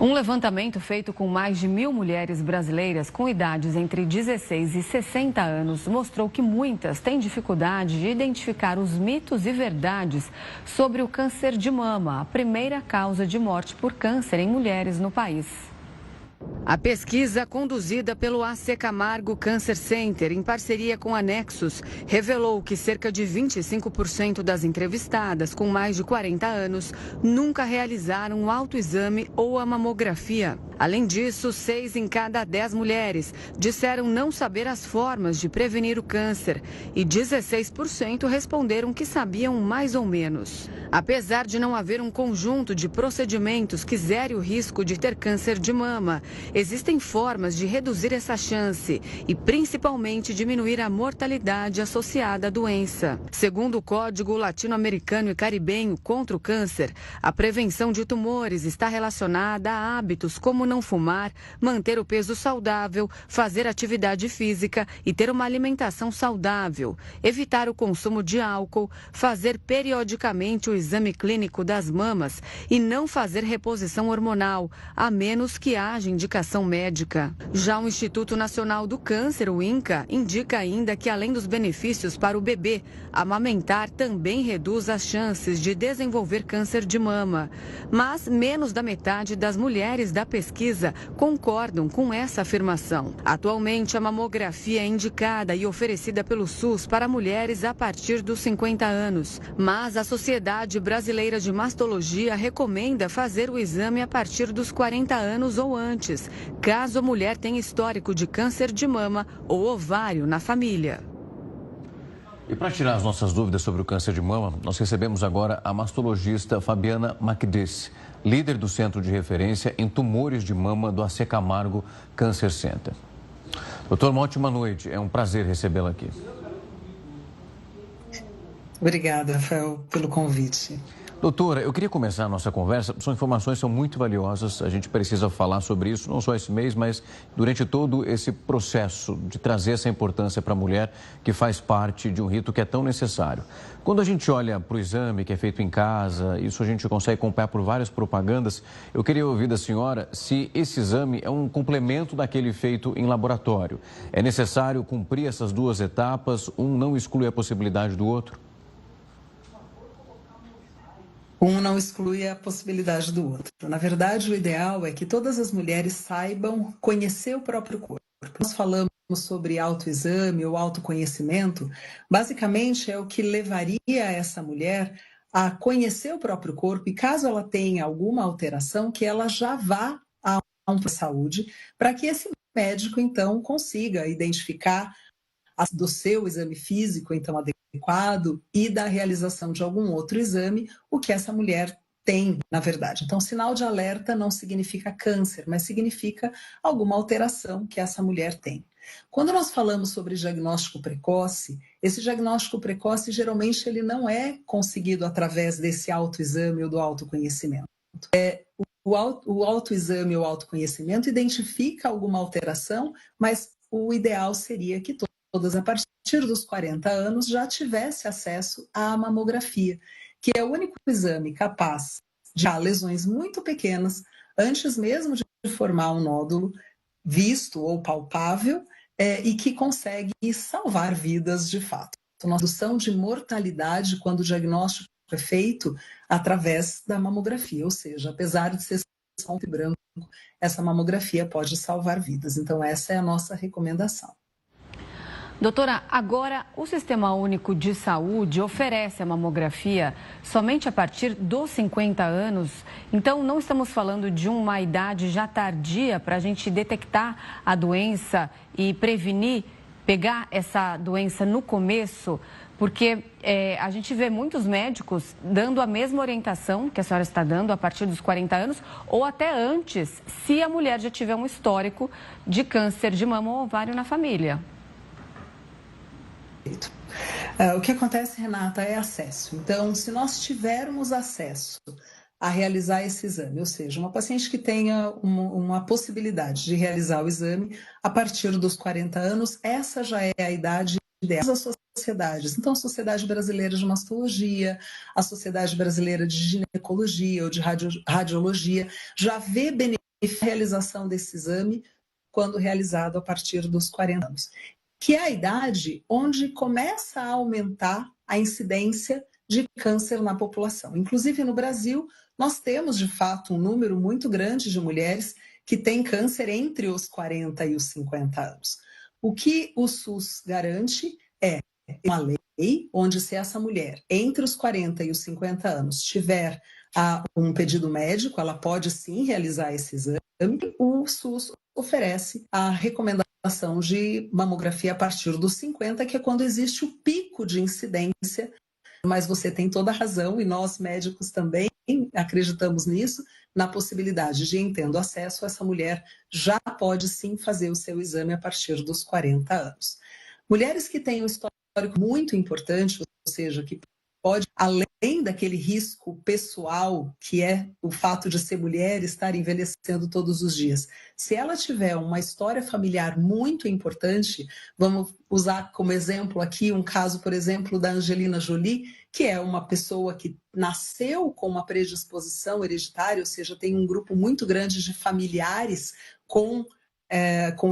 Um levantamento feito com mais de 1.000 mulheres brasileiras com idades entre 16 e 60 anos mostrou que muitas têm dificuldade de identificar os mitos e verdades sobre o câncer de mama, a primeira causa de morte por câncer em mulheres no país. A pesquisa, conduzida pelo AC Camargo Cancer Center, em parceria com a Nexus, revelou que cerca de 25% das entrevistadas com mais de 40 anos nunca realizaram um autoexame ou a mamografia. Além disso, 6 em cada 10 mulheres disseram não saber as formas de prevenir o câncer e 16% responderam que sabiam mais ou menos. Apesar de não haver um conjunto de procedimentos que zere o risco de ter câncer de mama, existem formas de reduzir essa chance e principalmente diminuir a mortalidade associada à doença. Segundo o Código Latino-Americano e Caribenho contra o Câncer, a prevenção de tumores está relacionada a hábitos como não fumar, manter o peso saudável, fazer atividade física e ter uma alimentação saudável, evitar o consumo de álcool, fazer periodicamente o exame clínico das mamas e não fazer reposição hormonal, a menos que haja indicação médica. Já o Instituto Nacional do Câncer, o INCA, indica ainda que, além dos benefícios para o bebê, amamentar também reduz as chances de desenvolver câncer de mama. Mas menos da metade das mulheres da pesquisa concordam com essa afirmação. Atualmente, a mamografia é indicada e oferecida pelo SUS para mulheres a partir dos 50 anos. Mas a Sociedade Brasileira de Mastologia recomenda fazer o exame a partir dos 40 anos ou antes, caso a mulher tenha histórico de câncer de mama ou ovário na família. E para tirar as nossas dúvidas sobre o câncer de mama, nós recebemos agora a mastologista Fabiana Macdesse, líder do Centro de Referência em Tumores de Mama do AC Camargo Cancer Center. Doutor, uma ótima noite. É um prazer recebê-la aqui. Obrigada, Rafael, pelo convite. Doutora, eu queria começar a nossa conversa. São informações que são muito valiosas. A gente precisa falar sobre isso, não só esse mês, mas durante todo esse processo de trazer essa importância para a mulher que faz parte de um rito que é tão necessário. Quando a gente olha para o exame que é feito em casa, isso a gente consegue acompanhar por várias propagandas. Eu queria ouvir da senhora se esse exame é um complemento daquele feito em laboratório. É necessário cumprir essas duas etapas? Um não exclui a possibilidade do outro? Um não exclui a possibilidade do outro. Na verdade, o ideal é que todas as mulheres saibam conhecer o próprio corpo. Nós falamos sobre autoexame ou autoconhecimento, basicamente é o que levaria essa mulher a conhecer o próprio corpo e, caso ela tenha alguma alteração, que ela já vá a um posto de saúde para que esse médico, então, consiga identificar do seu exame físico, então, adequado, e da realização de algum outro exame, o que essa mulher tem, na verdade. Então, sinal de alerta não significa câncer, mas significa alguma alteração que essa mulher tem. Quando nós falamos sobre diagnóstico precoce, esse diagnóstico precoce, geralmente, ele não é conseguido através desse autoexame ou do autoconhecimento. O autoexame ou autoconhecimento identifica alguma alteração, mas o ideal seria que todas, a partir dos 40 anos, já tivesse acesso à mamografia, que é o único exame capaz de dar lesões muito pequenas, antes mesmo de formar um nódulo visto ou palpável, e que consegue salvar vidas de fato. Então, a redução de mortalidade quando o diagnóstico é feito através da mamografia, ou seja, apesar de ser só um branco, essa mamografia pode salvar vidas. Então, essa é a nossa recomendação. Doutora, agora o Sistema Único de Saúde oferece a mamografia somente a partir dos 50 anos. Então, não estamos falando de uma idade já tardia para a gente detectar a doença e prevenir, pegar essa doença no começo, porque a gente vê muitos médicos dando a mesma orientação que a senhora está dando a partir dos 40 anos ou até antes, se a mulher já tiver um histórico de câncer de mama ou ovário na família. O que acontece, Renata, é acesso. Então, se nós tivermos acesso a realizar esse exame, ou seja, uma paciente que tenha uma possibilidade de realizar o exame a partir dos 40 anos, essa já é a idade ideal das sociedades. Então, a Sociedade Brasileira de Mastologia, a Sociedade Brasileira de Ginecologia ou de Radiologia já vê benefício realização desse exame quando realizado a partir dos 40 anos, que é a idade onde começa a aumentar a incidência de câncer na população. Inclusive no Brasil, nós temos de fato um número muito grande de mulheres que têm câncer entre os 40 e os 50 anos. O que o SUS garante é uma lei onde, se essa mulher entre os 40 e os 50 anos tiver um pedido médico, ela pode sim realizar esse exame. O SUS oferece a recomendação de mamografia a partir dos 50, que é quando existe o pico de incidência. Mas você tem toda a razão, e nós médicos também acreditamos nisso, na possibilidade de, em tendo acesso, essa mulher já pode sim fazer o seu exame a partir dos 40 anos. Mulheres que têm um histórico muito importante, ou seja, que pode, além daquele risco pessoal, que é o fato de ser mulher, estar envelhecendo todos os dias. Se ela tiver uma história familiar muito importante, vamos usar como exemplo aqui um caso, por exemplo, da Angelina Jolie, que é uma pessoa que nasceu com uma predisposição hereditária, ou seja, tem um grupo muito grande de familiares com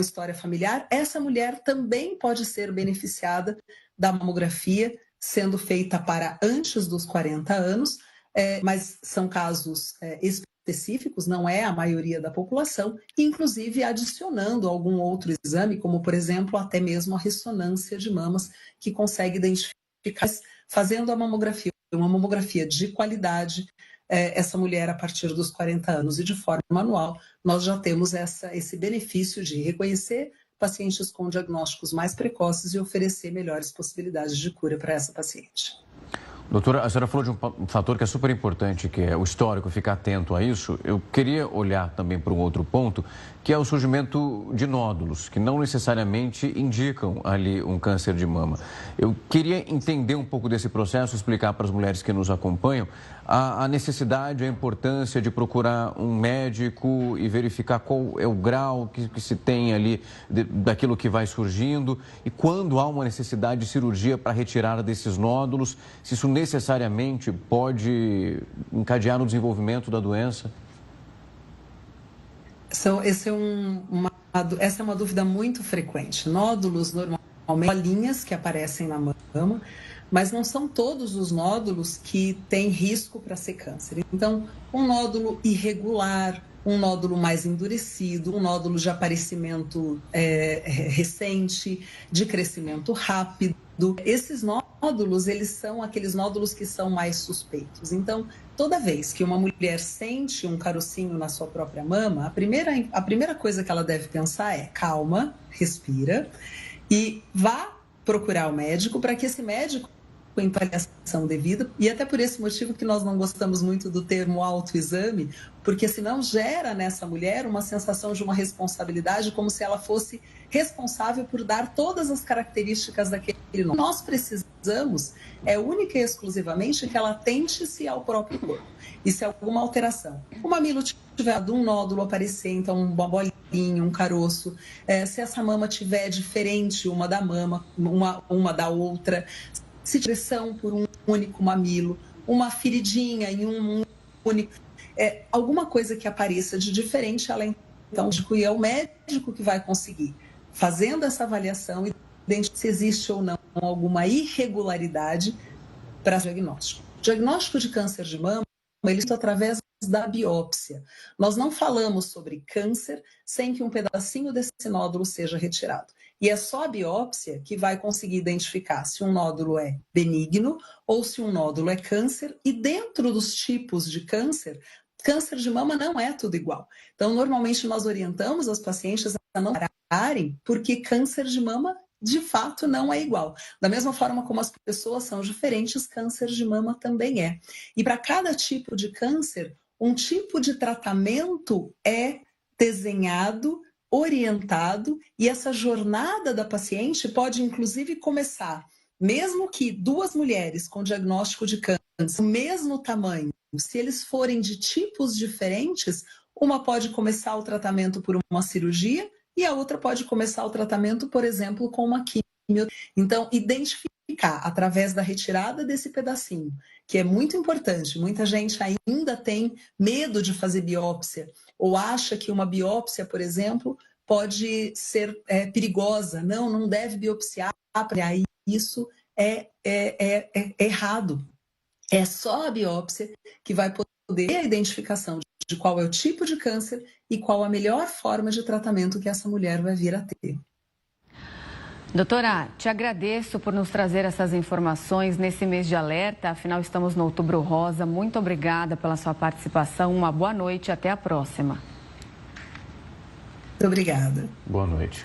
história familiar. Essa mulher também pode ser beneficiada da mamografia, sendo feita para antes dos 40 anos, mas são casos específicos, não é a maioria da população, inclusive adicionando algum outro exame, como, por exemplo, até mesmo a ressonância de mamas, que consegue identificar, fazendo uma mamografia de qualidade, essa mulher a partir dos 40 anos, e de forma anual, nós já temos esse benefício de reconhecer pacientes com diagnósticos mais precoces e oferecer melhores possibilidades de cura para essa paciente. Doutora, a senhora falou de um fator que é super importante, que é o histórico, ficar atento a isso. Eu queria olhar também para um outro ponto, que é o surgimento de nódulos, que não necessariamente indicam ali um câncer de mama. Eu queria entender um pouco desse processo, explicar para as mulheres que nos acompanham a necessidade, a importância de procurar um médico e verificar qual é o grau que se tem ali daquilo que vai surgindo e quando há uma necessidade de cirurgia para retirada desses nódulos, se isso necessariamente pode encadear no desenvolvimento da doença. Essa é uma dúvida muito frequente. Nódulos, normalmente, bolinhas que aparecem na mama, mas não são todos os nódulos que têm risco para ser câncer. Então, um nódulo irregular, um nódulo mais endurecido, um nódulo de aparecimento recente, de crescimento rápido. Esses nódulos, eles são aqueles nódulos que são mais suspeitos. Então, toda vez que uma mulher sente um carocinho na sua própria mama, a primeira coisa que ela deve pensar é: calma, respira, e vá procurar o médico para que esse médico, com avaliação devida, e até por esse motivo que nós não gostamos muito do termo autoexame, porque senão gera nessa mulher uma sensação de uma responsabilidade, como se ela fosse responsável por dar todas as características daquele nome. Nós precisamos, única e exclusivamente, que ela atente-se ao próprio corpo. E se alguma alteração, o mamilo tiver um nódulo aparecer, então uma bolinha, um caroço, se essa mama tiver diferente uma da mama, uma da outra, se tiver pressão por um único mamilo, uma feridinha em um único, alguma coisa que apareça de diferente, ela então, e é o médico que vai conseguir, fazendo essa avaliação, identificar se existe ou não alguma irregularidade para o diagnóstico. O diagnóstico de câncer de mama, ele é através da biópsia. Nós não falamos sobre câncer sem que um pedacinho desse nódulo seja retirado. E é só a biópsia que vai conseguir identificar se um nódulo é benigno ou se um nódulo é câncer. E dentro dos tipos de câncer, câncer de mama não é tudo igual. Então, normalmente nós orientamos as pacientes a não pararem, porque câncer de mama, de fato, não é igual. Da mesma forma como as pessoas são diferentes, câncer de mama também é. E para cada tipo de câncer, um tipo de tratamento é desenhado, orientado, e essa jornada da paciente pode, inclusive, começar, mesmo que duas mulheres com diagnóstico de câncer, o mesmo tamanho, se eles forem de tipos diferentes, uma pode começar o tratamento por uma cirurgia e a outra pode começar o tratamento, por exemplo, com uma Então, identificar através da retirada desse pedacinho, que é muito importante. Muita gente ainda tem medo de fazer biópsia ou acha que uma biópsia, por exemplo, pode ser perigosa. Não deve biopsiar, aí isso é errado. É só a biópsia que vai poder a identificação de qual é o tipo de câncer e qual a melhor forma de tratamento que essa mulher vai vir a ter. Doutora, te agradeço por nos trazer essas informações nesse mês de alerta. Afinal, estamos no Outubro Rosa. Muito obrigada pela sua participação. Uma boa noite e até a próxima. Muito obrigada. Boa noite.